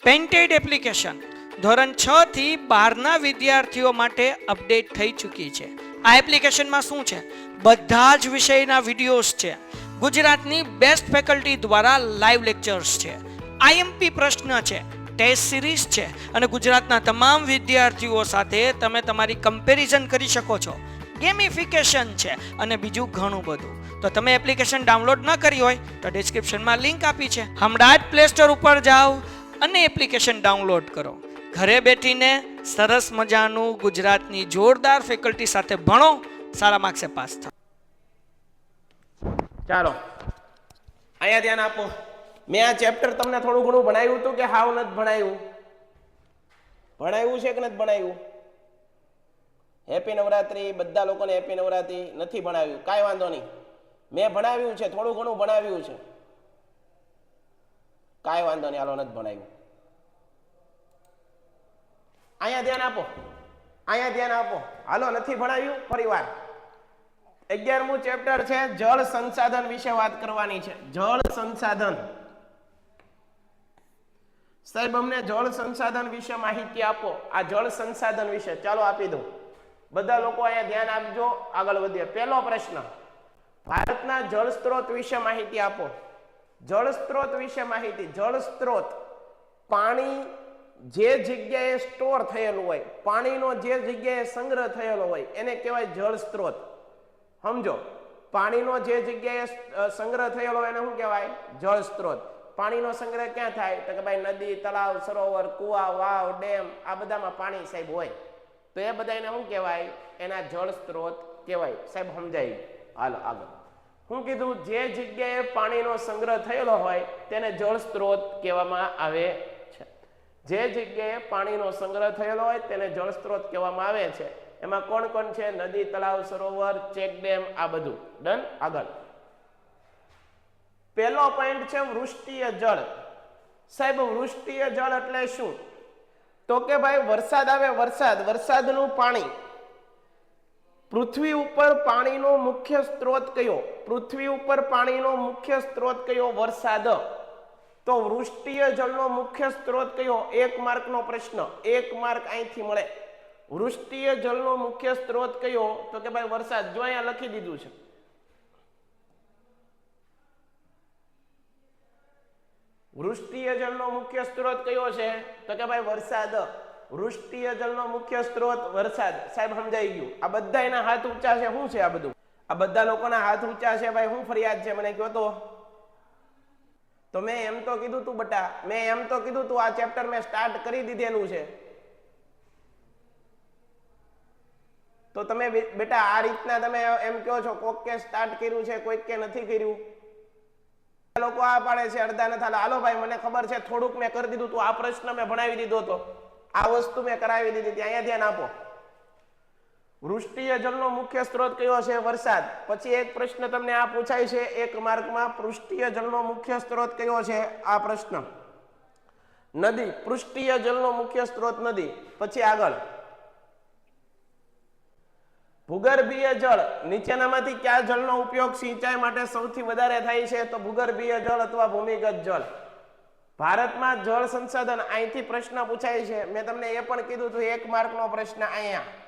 Painted application ધોરણ 6 થી 12ના વિદ્યાર્થીઓ માટે અપડેટ થઈ ચૂકી છે. આ એપ્લિકેશનમાં શું છે? બધા જ વિષયના વિડીયોઝ છે. ગુજરાતની બેસ્ટ ફેકલ્ટી દ્વારા લાઈવ લેક્ચર્સ છે. આઈએમપી પ્રશ્ન છે, ટેસ્ટ સિરીઝ છે અને ગુજરાતના તમામ વિદ્યાર્થીઓ સાથે તમે તમારી કમ્પેરિઝન કરી શકો છો. ગેમિફિકેશન છે અને બીજું ઘણું બધું. તો તમે એપ્લિકેશન ડાઉનલોડ ન કરી હોય તો ડિસ્ક્રિપ્શનમાં લિંક આપી છે. હમણાં જ પ્લે સ્ટોર ઉપર જાઓ અને એપ્લિકેશન ડાઉનલોડ કરો. ઘરે બેઠીને સરસ મજાનું ગુજરાતની જોરદાર ફેકલ્ટી સાથે ભણો, સારા માર્ક્સે પાસ થાઓ. ચાલો અહીંયા ધ્યાન આપો. મેં આ ચેપ્ટર તમને થોડું ઘણું ભણાવ્યું હતું કે હાવ નથી ભણાવ્યું? ભણાવ્યું છે કે નથી ભણાવ્યું? હેપી નવરાત્રી, બધા લોકોને હેપી નવરાત્રી. નથી ભણાવ્યું કાંઈ વાંધો નહીં, મેં ભણાવ્યું છે, થોડું ઘણું ભણાવ્યું છે, કાંઈ વાંધો નહીં, હાલો નથી ભણાવ્યું. અહીંયા ધ્યાન આપો, અહીંયા ધ્યાન આપો. હાલો નથી ભણાવ્યું ફરી વાર. 11મું ચેપ્ટર છે, જળ સંસાધન વિશે વાત કરવાની છે. જળ સંસાધન. સાહેબ અમને જળ સંસાધન વિશે માહિતી આપો. આ જળ સંસાધન વિશે ચાલો આપી દઉં. બધા લોકો અહીંયા ધ્યાન આપજો, આગળ વધીએ. પહેલો પ્રશ્ન, ભારતના જળ સ્ત્રોત વિશે માહિતી આપો. જળ સ્ત્રોત વિશે માહિતી. જળ સ્ત્રોત પાણી જે જગ્યાએ સ્ટોર થયેલું હોય, પાણીનો જે જગ્યાએ સંગ્રહ થયેલો હોય એને કહેવાય જળ સ્ત્રોત. સમજો, પાણીનો જે જગ્યાએ સંગ્રહ થયેલો હોય એને શું કહેવાય? જળ સ્ત્રોત. પાણીનો સંગ્રહ ક્યાં થાય? તો કે ભાઈ નદી, તળાવ, સરોવર, કુવા, વાવ, ડેમ, આ બધામાં પાણી સાહેબ હોય તો એ બધા એને શું કહેવાય? એના જળ સ્ત્રોત કહેવાય. સાહેબ સમજાય? હાલો આગળ. શું કીધું? જે જગ્યાએ પાણીનો સંગ્રહ થયેલો હોય તેને જળ સ્ત્રોત કહેવામાં આવે છે. જે જગ્યાએ પાણીનો સંગ્રહ થયેલો હોય તેને જળ સ્ત્રોત કહેવામાં આવે છે. એમાં કોણ કોણ છે? નદી, તળાવ, સરોવર, ચેક ડેમ, આ બધું. ડન. આગળ. પહેલો પોઈન્ટ છે વૃષ્ટિય જળ. સાહેબ વૃષ્ટિય જળ એટલે શું? તો કે ભાઈ વરસાદ આવે, વરસાદનું પાણી. પૃથ્વી ઉપર પાણીનો મુખ્ય સ્ત્રોત કયો? પૃથ્વી ઉપર પાણીનો મુખ્ય સ્ત્રોત કયો? વરસાદ. તો વૃષ્ટિય જળનો મુખ્ય સ્ત્રોત કયો? 1 માર્કનો પ્રશ્ન, 1 માર્ક અહીંથી મળે. વૃષ્ટિય જળનો મુખ્ય સ્ત્રોત કયો? તો કે ભાઈ વરસાદ. જો અહીંયા લખી દીધું છે. વૃષ્ટિય જળનો મુખ્ય સ્ત્રોત કયો છે? તો કે ભાઈ વરસાદ. વૃષ્ટિય જળનો મુખ્ય સ્ત્રોત વરસાદ. સાહેબ સમજાઈ ગયું? આ બધા એના હાથ ઊંચા છે. શું છે આ બધું? આ બધા લોકોના હાથ ઊંચા છે. ભાઈ શું ફરિયાદ છે મને કહો તો મેં એમ તો કીધું તું બટા, મેં એમ તો કીધું તું આ ચેપ્ટર મેં સ્ટાર્ટ કરી દીધેલું છે. તો તમે બેટા આ રીતના તમે એમ કહો છો કોક કે સ્ટાર્ટ કર્યું છે, કોઈક કે નથી કર્યું. લોકો આ પાડે છે, અડધા નથી. હાલો ભાઈ મને ખબર છે થોડુંક મેં કરી દીધું તું. આ પ્રશ્ન મેં ભણાવી દીધો હતો, આ વસ્તુ મેં કરાવી દીધી હતી. અહીંયા ધ્યાન આપો. વૃષ્ટિય જળનો મુખ્ય સ્ત્રોત કયો છે? વરસાદ. પછી એક પ્રશ્ન તમને આ પૂછાય છે 1 માર્કમાં, પૃષ્ઠીય જળનો મુખ્ય સ્ત્રોત કયો છે? આ પ્રશ્ન. નદી. પૃષ્ઠીય જળનો મુખ્ય સ્ત્રોત નદી. પછી આગળ, ભૂગર્ભીય જળ. નીચેનામાંથી કયા જળનો ઉપયોગ સિંચાઈ માટે સૌથી વધારે થાય છે? તો ભૂગર્ભીય જળ અથવા ભૂમિગત જળ. ભારતમાં જળ સંસાધન. અહીંથી પ્રશ્ન પૂછાય છે. મેં તમને એ પણ કીધું હતું 1 માર્કનો પ્રશ્ન. અહીંયા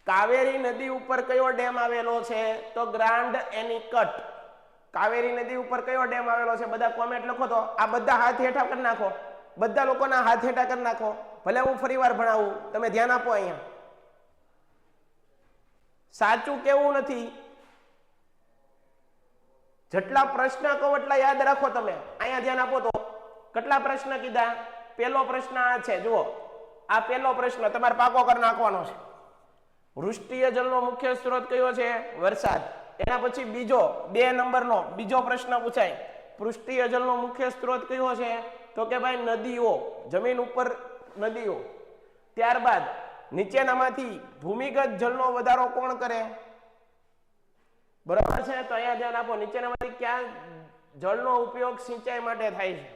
કાવેરી નદી ઉપર કયો ડેમ આવેલો છે? તો ગ્રાન્ડ એનિકટ. કાવેરી નદી ઉપર કયો ડેમ આવેલો છે? બધા કોમેન્ટ લખો. તો આ બધા હાથ હેઠા કરી નાખો, બધા લોકોના હાથ હેઠા કરી નાખો. ભલે હું ફરી વાર ભણાવું, તમે ધ્યાન આપો. અહીંયા સાચું કેવું નથી. જેટલા પ્રશ્ન કહું એટલા યાદ રાખો તમે. અહીંયા ધ્યાન આપો. તો કેટલા પ્રશ્ન કીધા? પહેલો પ્રશ્ન આ છે, જુઓ. આ પહેલો પ્રશ્ન તમારે પાકો કરી નાખવાનો છે. વૃષ્ટિય જળનો મુખ્ય સ્ત્રોત કયો છે? વરસાદ. એના પછી બીજો 2 નંબરનો બીજો પ્રશ્ન પૂછાય. પૃષ્ઠીય જળનો મુખ્ય સ્ત્રોત કયો છે? તો કે ભાઈ નદીઓ, જમીન ઉપર નદીઓ. ત્યારબાદ નીચેનામાંથી ભૂમિગત જળનો વધારો કોણ કરે? બરાબર છે? તો અહીંયા ધ્યાન આપો. નીચેનામાંથી ક્યાં જળનો ઉપયોગ સિંચાઈ માટે થાય છે?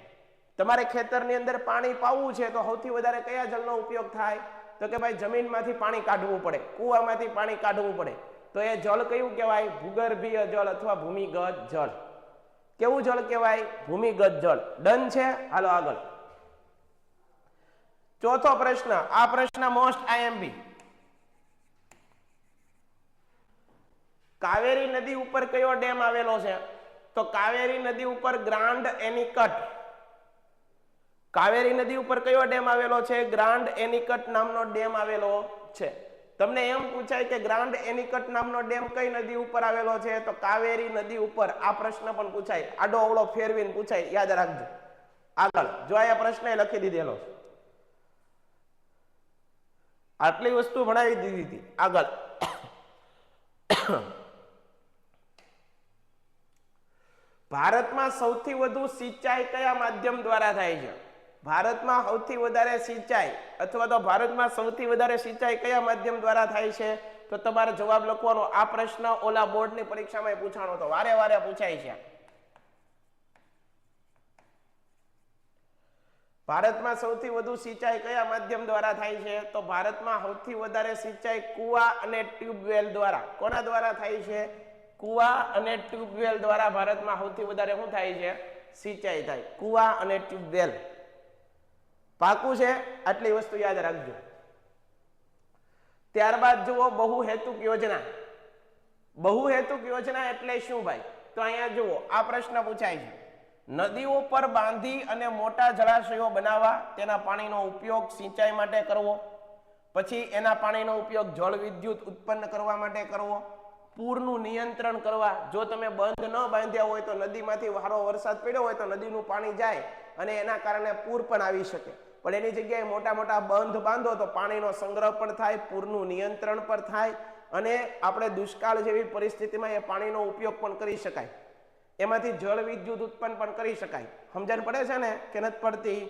તમારે ખેતરની અંદર પાણી પાવું છે તો સૌથી વધારે કયા જળનો ઉપયોગ થાય? તો કે ભાઈ જમીનમાંથી પાણી કાઢવું પડે, કૂવામાંથી પાણી કાઢવું પડે. તો એ જળ કયું કહેવાય? ભૂગર્ભીય જળ અથવા ભૂમિગત જળ. કેવું જળ કહેવાય? ભૂમિગત જળ. ડન છે? હાલો આગળ. ચોથો પ્રશ્ન, આ પ્રશ્ન મોસ્ટ આઈએમપી. કાવેરી નદી ઉપર કયો ડેમ આવેલો છે? તો કાવેરી નદી ઉપર ગ્રાન્ડ એનિકટ. કાવેરી નદી ઉપર કયો ડેમ આવેલો છે? ગ્રાન્ડ એનિકટ નામનો ડેમ આવેલો છે. તમને એમ પૂછાય કે ગ્રાન્ડ એનિકટ નામનો ડેમ કઈ નદી ઉપર આવેલો છે? તો કાવેરી નદી ઉપર. આ પ્રશ્ન પણ પૂછાય, આડો અવળો ફેરવીને પૂછાય, યાદ રાખજો. આગળ જો આ પ્રશ્ન લખી દીધેલો છે, આટલી વસ્તુ ભણાવી દીધી હતી. આગળ ભારતમાં સૌથી વધુ સિંચાઈ કયા માધ્યમ દ્વારા થાય છે? ભારતમાં સૌથી વધારે સિંચાઈ અથવા તો ભારતમાં સૌથી વધારે સિંચાઈ કયા માધ્યમ દ્વારા થાય છે? તો તમારે જવાબ લખવાનો. આ પ્રશ્ન ઓલા બોર્ડની પરીક્ષામાં પૂછાણો હતો, વારે વારે પૂછાય છે. ભારતમાં સૌથી વધુ સિંચાઈ કયા માધ્યમ દ્વારા થાય છે? તો ભારતમાં સૌથી વધારે સિંચાઈ કુવા અને ટ્યુબવેલ દ્વારા. કોના દ્વારા થાય છે? કુવા અને ટ્યુબવેલ દ્વારા ભારતમાં સૌથી વધારે શું થાય છે? સિંચાઈ થાય. કુવા અને ટ્યુબવેલ. પાકું છે? આટલી વસ્તુ યાદ રાખજો. ત્યારબાદ જુઓ બહુહેતુક યોજના. બહુહેતુક યોજના એટલે શું ભાઈ? તો અહીંયા જુઓ, આ પ્રશ્ન પૂછાય છે. નદીઓ પર બાંધી અને મોટા જળાશયો બનાવવા, તેના પાણીનો ઉપયોગ સિંચાઈ માટે કરવો, પછી એના પાણીનો ઉપયોગ જળ વિદ્યુત ઉત્પન્ન કરવા માટે કરવો, પૂરનું નિયંત્રણ કરવા. જો તમે બંધ ન બાંધ્યા હોય તો નદીમાંથી સારો વરસાદ પડ્યો હોય તો નદીનું પાણી જાય અને એના કારણે પૂર પણ આવી શકે. પણ એની જગ્યાએ મોટા મોટા બંધ બાંધો તો પાણીનો સંગ્રહ પણ થાય, પૂરનું નિયંત્રણ પણ થાય અને આપણે દુષ્કાળ જેવી પરિસ્થિતિમાં એ પાણીનો ઉપયોગ પણ કરી શકાય. એમાંથી જળ વિદ્યુત ઉત્પન્ન પણ કરી શકાય. સમજણ પડે છે ને કે નથી પડતી?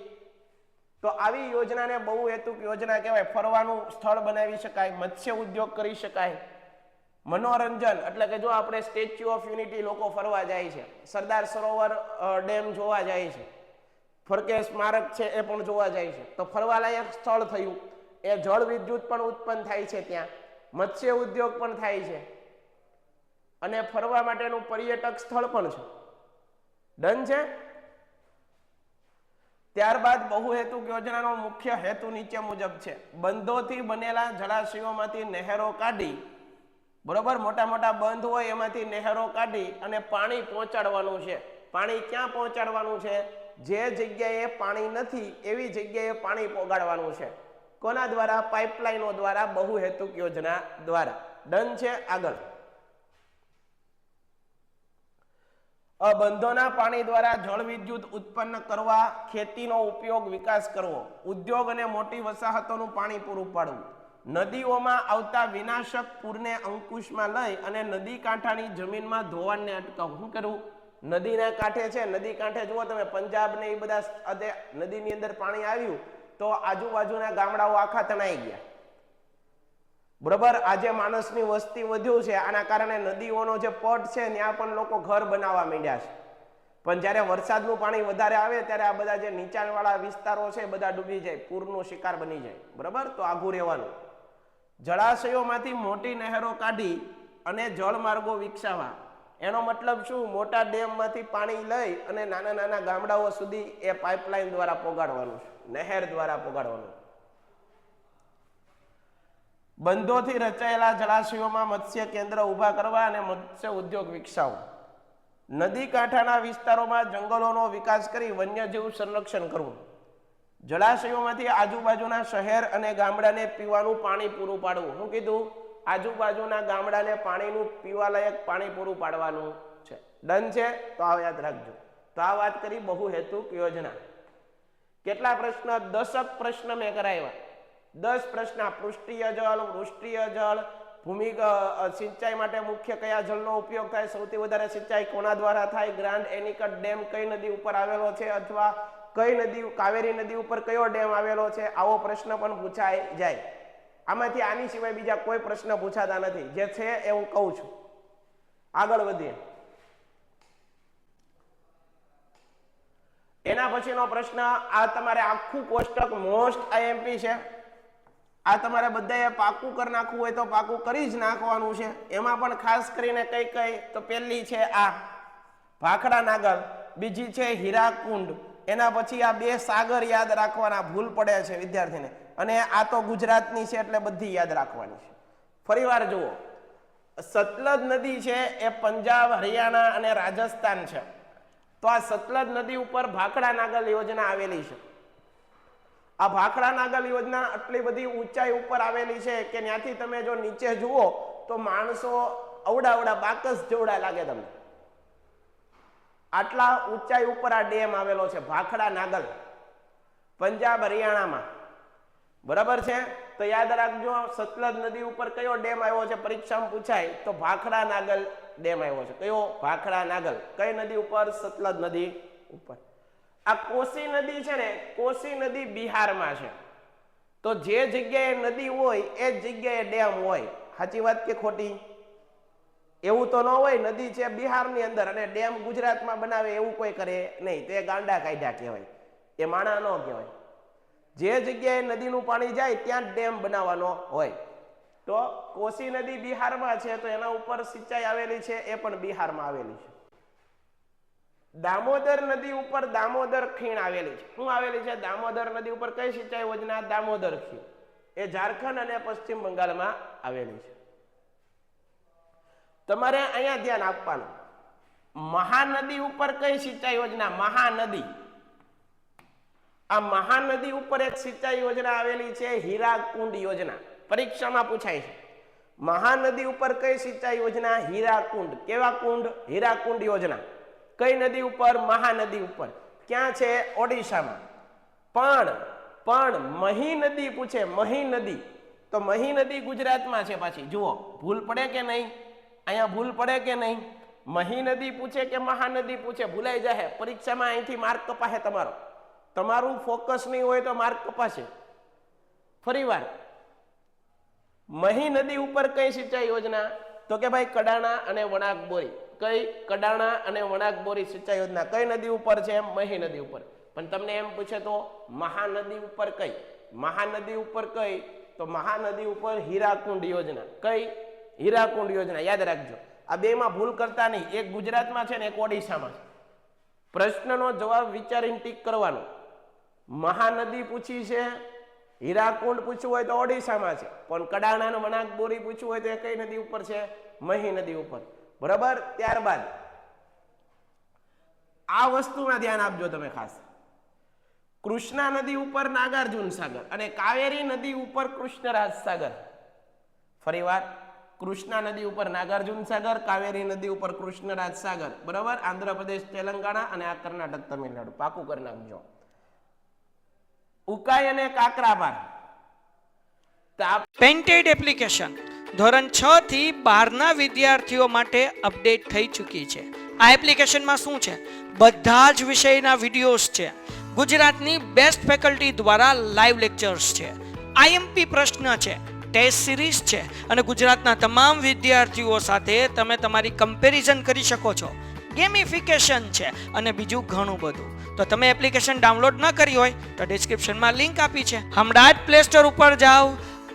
તો આવી યોજનાને બહુહેતુક યોજના કહેવાય. ફરવાનું સ્થળ બનાવી શકાય, મત્સ્ય ઉદ્યોગ કરી શકાય, મનોરંજન એટલે કે જો આપણે સ્ટેચ્યુ ઓફ યુનિટી લોકો ફરવા જાય છે, સરદાર સરોવર ડેમ જોવા જાય છે, ફરકે સ્મારક છે એ પણ જોવા જાય છે, તો ફરવાલાયક સ્થળ થયું. એ જળ વિદ્યુત પણ ઉત્પન્ન થાય છે, ત્યાં મત્સ્ય ઉદ્યોગ પણ થાય છે અને ફરવા માટેનું પર્યટક સ્થળ પણ છે. ડન છે? ત્યારબાદ બહુહેતુક યોજનાનો મુખ્ય હેતુ નીચે મુજબ છે. બંધોથી બનેલા જળાશયોમાંથી નહેરો કાઢી, બરોબર, મોટા મોટા બંધ હોય એમાંથી નહેરો કાઢી અને પાણી પહોંચાડવાનું છે. પાણી ક્યાં પહોંચાડવાનું છે? જે જગ્યાએ પાણી નથી એવી જગ્યાએ પાણી પહોંચાડવાનું છે. કોના દ્વારા? પાઇપલાઇનો દ્વારા, બહુહેતુક યોજના દ્વારા. ડન છે? આગળ. બંધોના પાણી દ્વારા જળ વિદ્યુત ઉત્પન્ન કરવા, ખેતીનો ઉપયોગ વિકાસ કરવો, ઉદ્યોગ અને મોટી વસાહતોનું પાણી પૂરું પાડવું, નદીઓમાં આવતા વિનાશક પૂરને અંકુશમાં લઈ અને નદી કાંઠાની જમીનમાં ધોવાણને અટકાવવું. શું કરવું? નદીના કાંઠે છે, નદી કાંઠે જુઓ તમે પંજાબ ને એ બધા નદીની અંદર પાણી આવ્યું તો આજુબાજુના ગામડાઓ આખા તણાઈ ગયા. બરોબર, આજે માણસની વસ્તી વધ્યું છે, આના કારણે નદીઓનો જે પટ છે ત્યાં પણ લોકો ઘર બનાવવા માંડ્યા છે. પણ જ્યારે વરસાદનું પાણી વધારે આવે ત્યારે આ બધા જે નીચાણવાળા વિસ્તારો છે બધા ડૂબી જાય, પૂરનો શિકાર બની જાય. બરાબર, તો આઘું રહેવાનું. જળાશયોમાંથી મોટી નહેરો કાઢી અને જળમાર્ગો વિકસાવવા. એનો મતલબ શું? મોટા ડેમમાંથી પાણી લઈ અને નાના નાના ગામડાઓ સુધી એ પાઇપલાઇન દ્વારા પહોંચાડવાનું છે, નહેર દ્વારા પહોંચાડવાનું. બંધોથી રચાયેલા જળાશયોમાં મત્સ્ય કેન્દ્ર ઊભા કરવા અને મત્સ્ય ઉદ્યોગ વિકસાવવો. નદી કાંઠાના વિસ્તારોમાં જંગલોનો વિકાસ કરી વન્યજીવ સંરક્ષણ કરવું. જળાશયોમાંથી આજુબાજુના શહેર અને ગામડાને પીવાનું પાણી પૂરું પાડવું. શું કીધું? આજુબાજુના ગામડાને પાણીનું પીવાલાયક પાણી પૂરું પાડવાનું છે. ડન છે? તો આ યાદ રાખજો. તો આ વાત કરી બહુહેતુક યોજના. કેટલા પ્રશ્ન? 10 પ્રશ્ન મેં કરાવ્યા. 10 પ્રશ્ન. પૃષ્ઠીય જળ, વૃષ્ટીય જળ, ભૂમિગત સિંચાઈ માટે મુખ્ય કયા જળનો ઉપયોગ થાય, સૌથી વધારે સિંચાઈ કોના દ્વારા થાય, ગ્રાન્ડ એનિકટ ડેમ કઈ નદી ઉપર આવેલો છે, અથવા કઈ નદી, કાવેરી નદી ઉપર કયો ડેમ આવેલો છે, આવો પ્રશ્ન પણ પૂછાઈ જાય. આમાંથી આની સિવાય બીજા કોઈ પ્રશ્ન પૂછાતા નથી. જે છે એ હું કહું છું. આગળ વધીએ. એના પછીનો પ્રશ્ન, આ તમારે આખું કોષ્ટક મોસ્ટ આઈએમપી છે. આ તમારે બધાએ પાકું કરી નાખવું હોય તો પાકું કરી જ નાખવાનું છે. એમાં પણ ખાસ કરીને કઈ કઈ, તો પહેલી છે આ ભાખડા નાગર, બીજી છે હીરાકુંડ. એના પછી આ બે સાગર યાદ રાખવાના, ભૂલ પડે છે વિદ્યાર્થીને. અને આ તો ગુજરાતની છે એટલે બધી યાદ રાખવાની છે. ફરીવાર જુઓ, સતલજ નદી છે એ પંજાબ, હરિયાણા અને રાજસ્થાન છે. તો આ સતલજ નદી ઉપર ભાખડા નાગર યોજના આવેલી છે. આ ભાખડા નાગર યોજના આટલી બધી ઊંચાઈ ઉપર આવેલી છે કે ત્યાંથી તમે જો નીચે જુઓ તો માણસો અવડા બાકસ જેવડા લાગે તમને. આટલા ઊંચાઈ ઉપર આ ડેમ આવેલો છે ભાખડા નાગર, પંજાબ હરિયાણામાં. બરાબર છે? તો યાદ રાખજો, સતલજ નદી ઉપર કયો ડેમ આવ્યો છે પરીક્ષામાં પૂછાય તો ભાખડા નાગર ડેમ આવ્યો છે. કયો? ભાખડા નાગર. કઈ નદી ઉપર? સતલજ નદી ઉપર. આ કોસી નદી છે ને, કોસી નદી બિહારમાં છે. તો જે જગ્યાએ નદી હોય એ જ જગ્યાએ ડેમ હોય. સાચી વાત કે ખોટી? એવું તો ન હોય, નદી છે બિહારની અંદર અને ડેમ ગુજરાતમાં બનાવે એવું કોઈ કરે નહીં. તે ગાંડા કાયદા કહેવાય, એ માણા ન કહેવાય. જે જગ્યાએ નદીનું પાણી જાય ત્યાં જ ડેમ બનાવવાનો હોય. તો કોસી નદી બિહારમાં છે તો એના ઉપર સિંચાઈ આવેલી છે, એ પણ બિહારમાં આવેલી છે. દામોદર નદી ઉપર દામોદર ખીણ આવેલી છે. શું આવેલી છે? દામોદર નદી ઉપર કઈ સિંચાઈ યોજના? દામોદર ખીણ. એ ઝારખંડ અને પશ્ચિમ બંગાળમાં આવેલી છે. તમારે અહીંયા ધ્યાન આપવાનું, મહાનદી ઉપર કઈ સિંચાઈ યોજના? મહાનદી. આ મહાનદી ઉપર એક સિંચાઈ યોજના આવેલી છે, હીરાકુંડ યોજના. પરીક્ષામાં પૂછાય છે. મહાનદી ઉપર કઈ સિંચાઈ યોજના? હીરાકુંડ. કેવા કુંડ? હીરાકુંડ યોજના. કઈ નદી ઉપર? મહાનદી ઉપર. ક્યાં છે? ઓડિશામાં. પણ મહી નદી પૂછે, મહી નદી. તો મહી નદી ગુજરાતમાં છે પાછી. જુઓ, ભૂલ પડે કે નહીં? અહીંયા ભૂલ પડે કે નહીં? મહી નદી પૂછે કે મહાનદી પૂછે, ભૂલાઈ જાય. પરીક્ષામાં અહીંથી માર્ક કપાશે તમારો. તમારું ફોકસ નહીં હોય તો માર્ક કપાશે. ફરીવાર, મહી નદી ઉપર કઈ સિંચાઈ યોજના? તો કે ભાઈ કડાણા અને વણાક બોરી. કઈ? કડાણા અને વણાક બોરી સિંચાઈ યોજના કઈ નદી ઉપર છે? મહી નદી ઉપર. પણ તમને એમ પૂછે તો મહાનદી ઉપર કઈ? મહાનદી ઉપર કઈ? તો મહાનદી ઉપર હીરાકુંડ યોજના. કઈ? હીરાકુંડ યોજના. યાદ રાખજો, આ બેમાં ભૂલ કરતા નહીં. એક ગુજરાતમાં છે ને એક ઓડિશામાં છે. પ્રશ્નનો જવાબ વિચારીને ટીક કરવાનો. મહાનદી પૂછી છે, હીરાકુંડ પૂછવું હોય તો ઓડિશામાં છે, પણ કડાણા અને વણાક બોરી પૂછવું હોય તો એ કઈ નદી ઉપર છે? મહી નદી ઉપર. બરાબર? ત્યારબાદ આ વસ્તુમાં ધ્યાન આપજો તમે ખાસ. કૃષ્ણા નદી ઉપર નાગાર્જુન સાગર અને કાવેરી નદી ઉપર કૃષ્ણરાજ સાગર. ફરીવાર, કૃષ્ણા નદી ઉપર નાગાર્જુન સાગર, કાવેરી નદી ઉપર કૃષ્ણરાજ સાગર. બરાબર? આંધ્રપ્રદેશ, તેલંગાણા અને આ કર્ણાટક, તમિલનાડુ. પાકું કરી નાખજો. ઉકાઈ અને કાકરાપાર. પેન્ટેડ એપ્લિકેશન ધોરણ 6 થી 12ના વિદ્યાર્થીઓ માટે અપડેટ થઈ ચૂકી છે. આ એપ્લિકેશનમાં શું છે? બધા જ વિષયના વિડીયોઝ છે. ગુજરાતની બેસ્ટ ફેકલ્ટી દ્વારા લાઈવ લેક્ચર્સ છે. આઈએમપી પ્રશ્ન છે, ટેસ્ટ સિરીઝ છે અને ગુજરાતના તમામ વિદ્યાર્થીઓ સાથે તમે તમારી કમ્પેરિઝન કરી શકો છો. ગેમિફિકેશન છે અને બીજું ઘણું બધું. તો તમે એપ્લિકેશન ડાઉનલોડ ન કરી હોય તો ડિસ્ક્રિપ્શનમાં લિંક આપી છે. હમણાં જ પ્લે સ્ટોર ઉપર જાઓ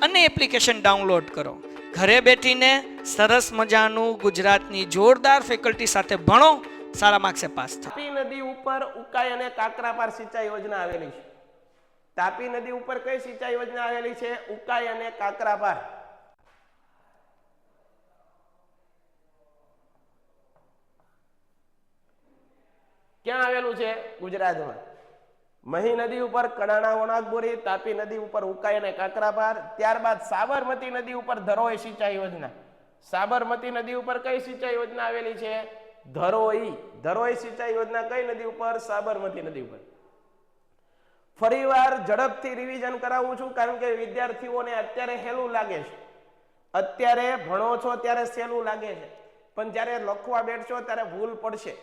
અને એપ્લિકેશન ડાઉનલોડ કરો. ઘરે બેઠીને સરસ મજાનું ગુજરાતની જોરદાર ફેકલ્ટી સાથે ભણો, સારા માર્ક્સે પાસ થાઓ. તાપી નદી ઉપર ઉકાઈ અને કાકરાપાર સિંચાઈ યોજના આવેલી છે. તાપી નદી ઉપર કઈ સિંચાઈ યોજના આવેલી છે? ઉકાઈ અને કાકરાપાર. ક્યાં આવેલું છે? ગુજરાતમાં. મહી નદી ઉપર કડાણા વણાક બોરી, તાપી નદી ઉપર ઉકાઈ અને કાકરાપાર. ત્યારબાદ સાબરમતી નદી ઉપર ધરોઈ સિંચાઈ યોજના. સાબરમતી નદી ઉપર કઈ સિંચાઈ યોજના આવેલી છે? ધરોઈ. ધરોઈ સિંચાઈ યોજના કઈ નદી ઉપર? સાબરમતી નદી ઉપર. ફરીવાર ઝડપથી રિવિઝન કરાવું છું કારણ કે વિદ્યાર્થીઓને અત્યારે સહેલું લાગે છે. અત્યારે ભણો છો ત્યારે સહેલું લાગે છે, પણ જ્યારે લખવા બેઠશો ત્યારે ભૂલ પડશે.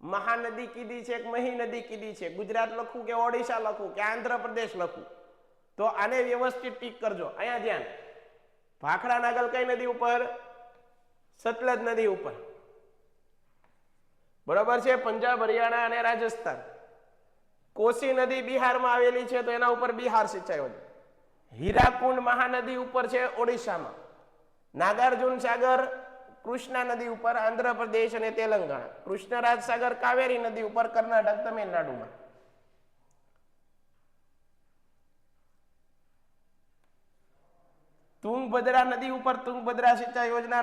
મહાનદી કીધી છે કે મહી નદી કીધી છે? ગુજરાત લખવું કે ઓડિશા લખવું કે આંધ્રપ્રદેશ લખવું? તો આને વ્યવસ્થિત ટીક કરજો. અહીંયા ધ્યાન. ભાખડા નાગર કઈ નદી ઉપર? સતલજ નદી ઉપર. બરોબર છે? પંજાબ, હરિયાણા અને રાજસ્થાન. કોસી નદી બિહારમાં આવેલી છે તો એના ઉપર બિહાર સિંચાઈ યોજના. હીરાકુંડ મહાનદી ઉપર છે ઓડિશામાં. નાગાર્જુન સાગર કૃષ્ણા નદી ઉપર આંધ્રપ્રદેશ અને તેલંગાણા, કૃષ્ણરાજ સાગર કાવેરી નદી ઉપર કર્ણાટક તમિલનાડુમાં, તુંગભદ્રા નદી ઉપર તુંગભદ્રા સિંચાઈ યોજના,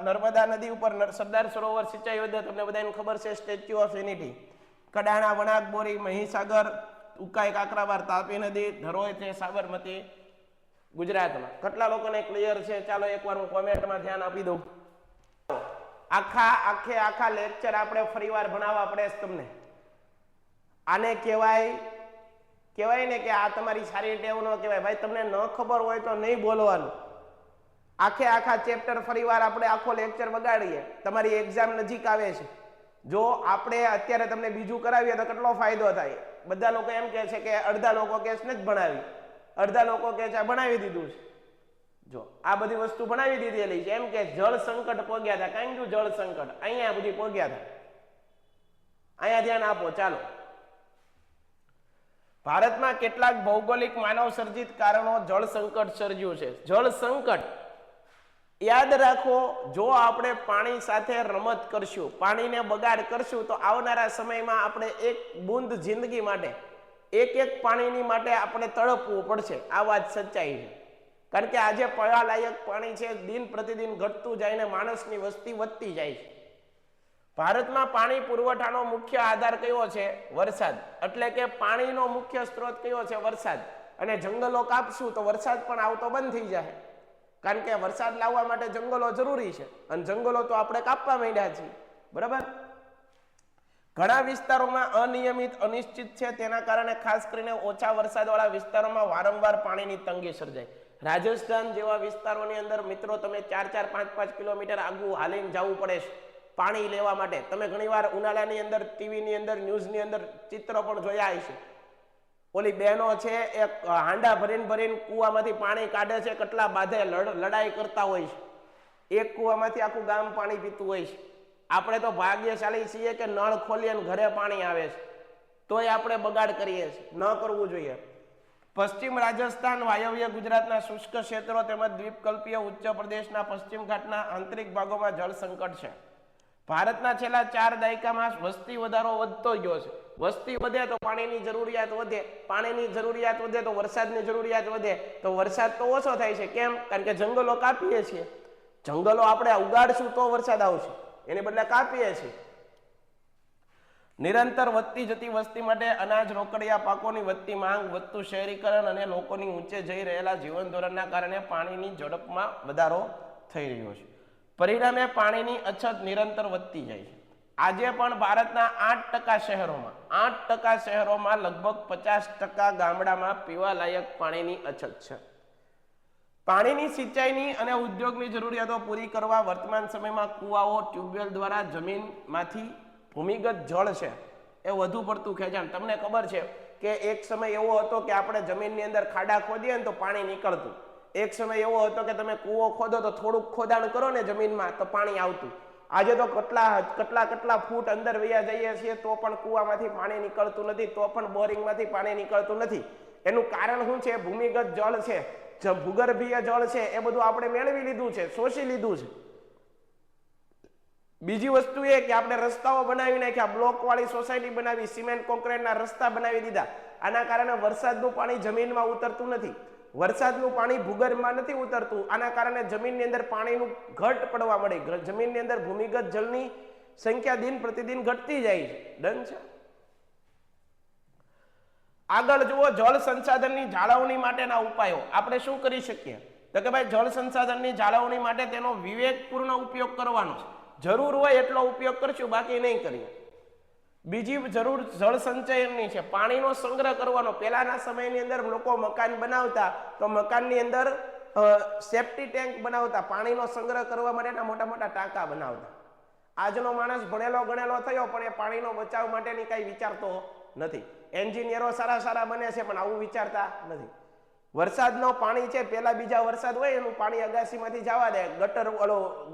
નર્મદા નદી ઉપર સરદાર સરોવર સિંચાઈ યોજના, તમને બધાને ખબર છે, statue of unity, Kadana, Wanakbori, Mahisagar, Ukai, કાકરાબાર, Tapi નદી, ધરોઈ છે સાબરમતી ગુજરાતમાં. કેટલા લોકોને ક્લિયર છે? ચાલો એકવાર હું કોમેન્ટમાં ધ્યાન આપી દઉં. આખા લેક્ચર આપણે ફરીવાર ભણાવવા પડે છે તમને. આને કહેવાય ને કે આ તમારી સારી ટેવ ન કહેવાય ભાઈ. તમને ન ખબર હોય તો નહીં બોલવાનું. આખા ચેપ્ટર ફરીવાર આપણે આખો લેક્ચર બગાડીએ. તમારી એક્ઝામ નજીક આવે છે. જો આપણે અત્યારે તમને બીજું કરાવીએ તો કેટલો ફાયદો થાય. બધા લોકો એમ કહે છે કે અડધા લોકો કે છે નથી ભણાવી, અડધા લોકો કે છે ભણાવી દીધું છે. જો આ બધી વસ્તુ ભણાવી દીધેલી છે. એમ કે જળ સંકટ પોગ્યા હતા, કાંઈ ગયું જળ સંકટ, અહીંયા બધી પોગ્યા હતા. અહીંયા ધ્યાન આપો. ચાલો, ભારતમાં કેટલાક ભૌગોલિક માનવ સર્જિત કારણો જળ સંકટ સર્જ્યું છે. જળ સંકટ યાદ રાખો, જો આપણે પાણી સાથે રમત કરશું, પાણીને બગાડ કરશું, તો આવનારા સમયમાં આપણે એક બૂંદ જિંદગી માટે, એક પાણીની માટે આપણે તડપવું પડશે. આ વાત સચ્ચાઈ છે. કારણ કે આજે પીવાલાયક પાણી છે દિન પ્રતિદિન ઘટતું જાય ને માણસની વસ્તી વધતી જાય છે. ભારતમાં પાણી પુરવઠાનો મુખ્ય આધાર કયો છે? વરસાદ. એટલે કે પાણીનો મુખ્ય સ્ત્રોત કયો છે? વરસાદ. અને જંગલો કાપશું તો વરસાદ પણ આવતો બંધ થઈ જાય. કારણ કે વરસાદ લાવવા માટે જંગલો જરૂરી છે, અને જંગલો તો આપણે કાપવા માંડ્યા છીએ. બરાબર. ઘણા વિસ્તારોમાં અનિયમિત, અનિશ્ચિત છે. તેના કારણે ખાસ કરીને ઓછા વરસાદવાળા વિસ્તારોમાં વારંવાર પાણીની તંગી સર્જાય. રાજસ્થાન જેવા વિસ્તારોની અંદર મિત્રો તમે 4-4, 5-5 કિલોમીટર આગું હાલીને જવું પડે છે પાણી લેવા માટે. તમે ઘણીવાર ઉનાળાની અંદર ટીવીની અંદર, ન્યૂઝની અંદર ચિત્રો પણ જોયા હશે. ઓલી બહેનો છે એ હાંડા ભરીને કૂવામાંથી પાણી કાઢે છે, કેટલા બાધે લડાઈ કરતા હોય છે. એક કૂવામાંથી આખું ગામ પાણી પીતું હોય છે. આપણે તો ભાગ્યશાળી છીએ કે નળ ખોલીએ અને ઘરે પાણી આવે છે, તોય આપણે બગાડ કરીએ છીએ. ન કરવું જોઈએ. પશ્ચિમ રાજસ્થાન, વાયવ્ય ગુજરાતના શુષ્ક ક્ષેત્રો તેમજ દ્વીપકલ્પીય ઉચ્ચ પ્રદેશના પશ્ચિમ ઘાટના આંતરિક ભાગોમાં જળ સંકટ છે. ભારતના છેલ્લા 4 દાયકામાં વસ્તી વધારો વધતો ગયો છે. વસ્તી વધે તો પાણીની જરૂરિયાત વધે, પાણીની જરૂરિયાત વધે તો વરસાદની જરૂરિયાત વધે, તો વરસાદ તો ઓછો થાય છે. કેમ? કારણ કે જંગલો કાપીએ છીએ. જંગલો આપણે ઉગાડશું તો વરસાદ આવશે, એની બદલે કાપીએ છીએ. નિરંતર વધતી જતી વસ્તી માટે અનાજ, રોકડિયા પાકોની વધતી માંગ, વધતું શહેરીકરણ અને લોકોની ઊંચે જઈ રહેલા જીવન ધોરણના કારણે પાણીની ઝડપમાં વધારો થઈ રહ્યો છે. પરિણામે પાણીની અછત નિરંતર વધતી જાય છે. આજે પણ ભારતના 8% શહેરોમાં લગભગ 50% ગામડામાં પીવાલાયક પાણીની અછત છે. પાણીની સિંચાઈની અને ઉદ્યોગની જરૂરિયાતો પૂરી કરવા વર્તમાન સમયમાં કુવાઓ, ટ્યુબવેલ દ્વારા જમીનમાંથી ભૂમિગત જળ છે એ વધુ પડતું ખેંચાણ. તમને ખબર છે કે એક સમય એવો હતો કે આપણે જમીનની અંદર ખાડા ખોદીએ ને તો પાણી નીકળતું. એક સમય એવો હતો કે તમે કૂવો ખોદો તો થોડુંક ખોદાણ કરો ને જમીનમાં તો પાણી આવતું. આજે તો કેટલા ફૂટ અંદર વયા જઈએ છીએ તો પણ કૂવામાંથી પાણી નીકળતું નથી, તો પણ બોરિંગમાંથી પાણી નીકળતું નથી. એનું કારણ શું છે? ભૂમિગત જળ છે, ભૂગર્ભીય જળ છે, એ બધું આપણે મેળવી લીધું છે, શોષી લીધું છે. બીજી વસ્તુ એ કે આપણે રસ્તાઓ બનાવી નાખ્યા, બ્લોક વાળી સોસાયટી બનાવી, સિમેન્ટ કોન્ક્રીટના રસ્તા બનાવી દીધા. આના કારણે વરસાદનું પાણી જમીનમાં ઉતરતું નથી, વરસાદનું પાણી ભૂગર્ભમાં નથી ઉતરતું. આના કારણે જમીનની અંદર પાણીનું ઘટ પડવા મળી. જમીનની અંદર ભૂમિગત જળની સંખ્યા દિન પ્રતિદિન ઘટતી જાય છે. ડન છે. આગળ જુઓ, જળ સંસાધનની જાળવણી માટેના ઉપાયો આપણે શું કરી શકીએ? તો કે ભાઈ જળ સંસાધનની જાળવણી માટે તેનો વિવેકપૂર્ણ ઉપયોગ કરવાનો છે. જરૂર હોય એટલો ઉપયોગ કરશું, બાકી નહીં કરીએ. બીજી જરૂર જળ સંચયનની છે, પાણીનો સંગ્રહ કરવાનો. પહેલાના સમયની અંદર લોકો મકાન બનાવતા તો મકાનની અંદર સેફ્ટી ટેન્ક બનાવતા, પાણીનો સંગ્રહ કરવા માટેના મોટા મોટા ટાંકા બનાવતા. આજનો માણસ ભણેલો ગણેલો થયો પણ એ પાણીનો બચાવ માટેની કઈ વિચારતો નથી. એન્જિનિયરો સારા બને છે પણ આવું વિચારતા નથી. વરસાદનો પાણી છે, પહેલા બીજા વરસાદ હોય એનું પાણી અગાસીમાંથી જવા દે, ગટર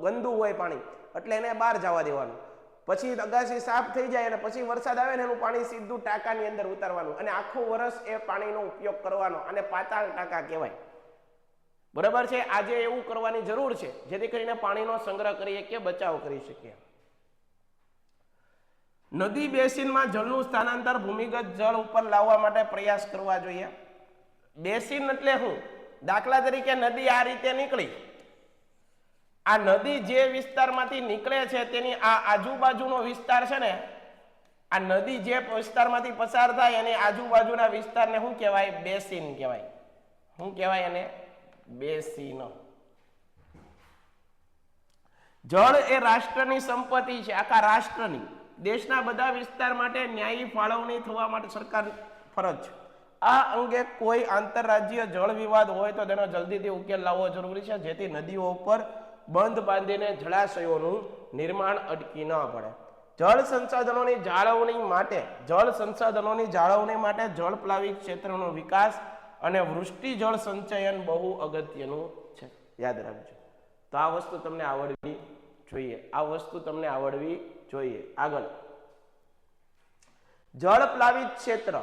ગંદુ હોય પાણી એટલે એને બહાર જવા દેવાનું. પછી અગાસી સાફ થઈ જાય અને પછી વરસાદ આવે ને એનું પાણી સીધું ટાંકાની અંદર ઉતારવાનું અને આખું વર્ષ એ પાણીનો ઉપયોગ કરવાનો. અને પાતાળ ટાંકા કહેવાય. બરાબર છે. આજે એવું કરવાની જરૂર છે જેથી કરીને પાણીનો સંગ્રહ કરી શકીએ, બચાવ કરી શકીએ. નદી બેસિનમાં જળનું સ્થાનાંતર ભૂમિગત જળ ઉપર લાવવા માટે પ્રયાસ કરવા જોઈએ. બેસિન એટલે શું? દાખલા તરીકે નદી આ રીતે નીકળી, આ નદી જે વિસ્તારમાંથી નીકળે છે તેની આ આજુબાજુનો વિસ્તાર છે ને, આ નદી જે વિસ્તારમાંથી પસાર થાય એની આજુબાજુના વિસ્તારને શું કહેવાય? બેસિન કહેવાય. શું કહેવાય એને? બેસિન. જળ એ રાષ્ટ્રની સંપત્તિ છે, આખા રાષ્ટ્રની. દેશના બધા વિસ્તાર માટે ન્યાયી ફાળવણી થવા માટે સરકાર ફરજ છે. આ અંગે કોઈ આંતરરાજ્ય જળ વિવાદ હોય તો તેનો જલ્દીથી ઉકેલ લાવવો જરૂરી છે, જેથી નદીઓ ઉપર બંધ બાંધીને જળાશયોનું નિર્માણ અટકી ન પડે. જળ સંસાધનોની જાળવણી માટે જળપ્લાવી ક્ષેત્રનો વિકાસ અને વૃષ્ટિ જળ સંચયન બહુ અગત્યનું છે. યાદ રાખજો. તો આ વસ્તુ તમને આવડવી જોઈએ. આગળ, જળપ્લાવિત ક્ષેત્ર.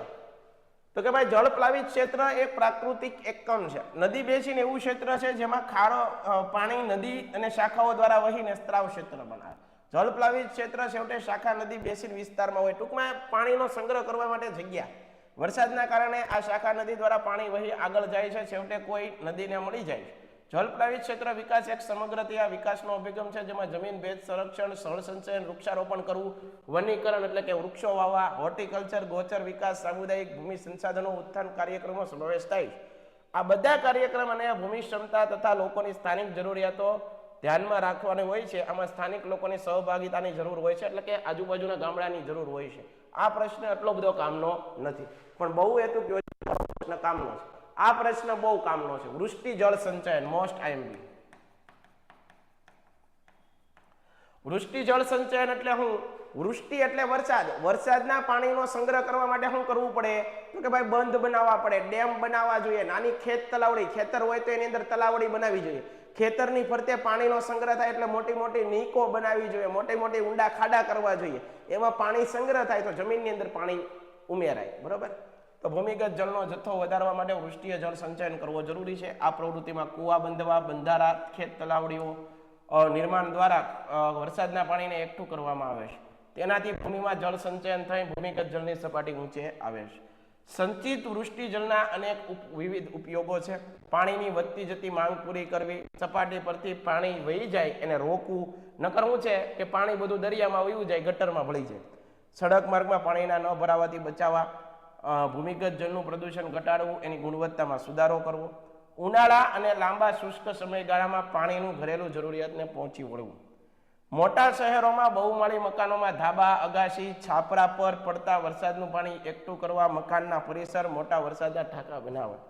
તો કે ભાઈ જળપ્લાવિત ક્ષેત્ર એ પ્રાકૃતિક એકમ છે. નદી બેસીન એવું ક્ષેત્ર છે જેમાં ખારો પાણી નદી અને શાખાઓ દ્વારા વહીને સ્ત્રાવ ક્ષેત્ર બનાવે. જળપ્લાવિત ક્ષેત્ર છેવટે શાખા નદી બેસીન વિસ્તારમાં હોય. ટૂંકમાં પાણીનો સંગ્રહ કરવા માટે જગ્યા. વરસાદના કારણે આ શાખા નદી દ્વારા પાણી વહી આગળ જાય છે, છેવટે કોઈ નદીને મળી જાય છે. જળપ્લાવિત ક્ષેત્ર વિકાસ એક સમગ્રતયા વિકાસનો અભિગમ છે, જેમાં જમીન ભેજ સંરક્ષણ, સ્થળ સંચયન, વૃક્ષારોપણ કરવું, વનીકરણ એટલે કે વૃક્ષો વાવવા, હોર્ટિકલ્ચર, ગોચર વિકાસ, સામુદાયિક ભૂમિ સંસાધનો ઉત્થાન કાર્યક્રમો સમાવેશ થાય છે. આ બધા કાર્યક્રમ અને ભૂમિ ક્ષમતા તથા લોકોની સ્થાનિક જરૂરિયાતો ધ્યાનમાં રાખવાની હોય છે. આમાં સ્થાનિક લોકોની સહભાગિતાની જરૂર હોય છે, એટલે કે આજુબાજુના ગામડાની જરૂર હોય છે. આ પ્રશ્ન એટલો બધો કામનો નથી, પણ બહુ હેતુ પ્રશ્ન કામનો છે. આ પ્રશ્ન બહુ કામનો છે. વૃષ્ટિ જળ સંચયન, મોસ્ટ આઈએમપી. વૃષ્ટિ જળ સંચયન એટલે શું? વૃષ્ટિ એટલે વરસાદ. વરસાદના પાણીનો સંગ્રહ કરવા માટે શું કરવું પડે? તો કે ભાઈ બંધ બનાવવા પડે, ડેમ બનાવવા જોઈએ, નાની ખેત તલાવડી, ખેતર હોય તો એની અંદર તલાવડી બનાવવી જોઈએ. ખેતરની ફરતે પાણીનો સંગ્રહ થાય એટલે મોટી મોટી નીકો બનાવવી જોઈએ, મોટી મોટી ઊંડા ખાડા કરવા જોઈએ. એમાં પાણી સંગ્રહ થાય તો જમીનની અંદર પાણી ઉમેરાય. બરોબર? તો ભૂમિગત જળનો જથ્થો વધારવા માટે વૃષ્ટિય જળ સંચયન કરવો જરૂરી છે. આ પ્રવૃત્તિમાં કુવા બંધવા, બંધારા, ખેત તલાવડીઓ નિર્માણ દ્વારા વરસાદના પાણીને એકઠું કરવામાં આવે છે. તેનાથી ભૂમિમાં જળ સંચયન થઈ ભૂમિગત જળની સપાટી ઊંચે આવે છે. સંચિત વૃષ્ટિ જળના અનેક વિવિધ ઉપયોગો છે. પાણીની વધતી જતી માંગ પૂરી કરવી, સપાટી પરથી પાણી વહી જાય એને રોકવું. નકર શું છે કે પાણી બધું દરિયામાં વહ્યું જાય, ગટરમાં ભળી જાય. સડક માર્ગમાં પાણીના ન ભરાવાથી બચાવવા, ભૂમિગત જળનું પ્રદૂષણ ઘટાડવું, એની ગુણવત્તામાં સુધારો કરવો. ઉનાળા અને લાંબા શુષ્ક સમયગાળામાં પાણીનું ઘરેલું જરૂરિયાતને પહોંચી વળવું. મોટા શહેરોમાં બહુમાળી મકાનોમાં ધાબા, અગાશી, છાપરા પર પડતા વરસાદનું પાણી એકઠું કરવા મકાનના પરિસર મોટા વરસાદના ઠાકા બનાવવા.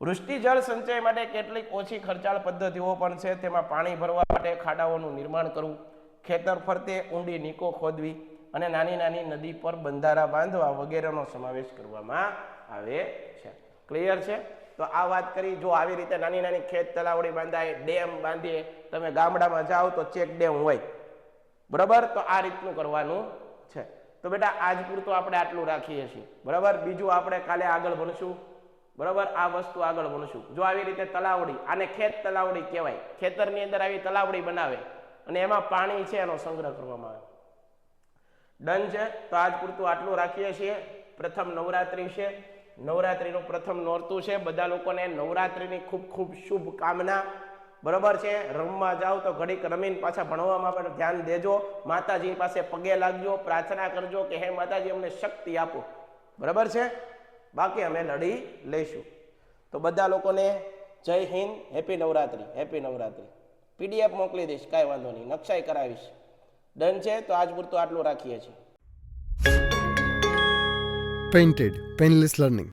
વૃષ્ટિ જળ સંચય માટે કેટલીક ઓછી ખર્ચાળ પદ્ધતિઓ પણ છે. તેમાં પાણી ભરવા માટે ખાડાઓનું નિર્માણ કરવું, ખેતર ફરતે ઊંડી નીકો ખોદવી અને નાની નાની નદી પર બંધારા બાંધવા વગેરેનો સમાવેશ કરવામાં આવે છે. ક્લિયર છે? તો આ વાત કરી. જો આવી રીતે નાની નાની ખેત તલાવડી બાંધાય, ડેમ બાંધીએ, તમે ગામડામાં જાઓ તો ચેક ડેમ હોય. બરાબર? તો આ રીતનું કરવાનું છે. તો બેટા આજ પૂરતું આપણે આટલું રાખીએ છીએ. બરાબર? બીજું આપણે કાલે આગળ ભણશું. બરાબર? આ વસ્તુ આગળ ભણશું. જો આવી રીતે તલાવડી, આને ખેત તલાવડી કહેવાય. ખેતરની અંદર આવી તલાવડી બનાવે અને એમાં પાણી છે એનો સંગ્રહ કરવામાં આવે. ડન છે? તો આજ પૂરતું આટલું રાખીએ છીએ. પ્રથમ નવરાત્રિ છે. નવરાત્રિનું પ્રથમ નોરતું છે. બધા લોકોને નવરાત્રિની ખૂબ ખૂબ શુભકામના. બરાબર છે? રમવા જાઓ તો ઘડીક રમીને પાછા ભણવામાં પણ ધ્યાન દેજો. માતાજી પાસે પગે લાગજો, પ્રાર્થના કરજો કે હે માતાજી અમને શક્તિ આપો. બરાબર છે? બાકી અમે લડી લઈશું. તો બધા લોકોને જય Hind, happy Navratri. Happy Navratri. PDF મોકલી દઈશ, કાંઈ વાંધો નહીં, નકશાઈ કરાવીશ. ડન છે? તો આજ પૂરતું આટલું રાખીએ છીએ. Painted Painless Learning.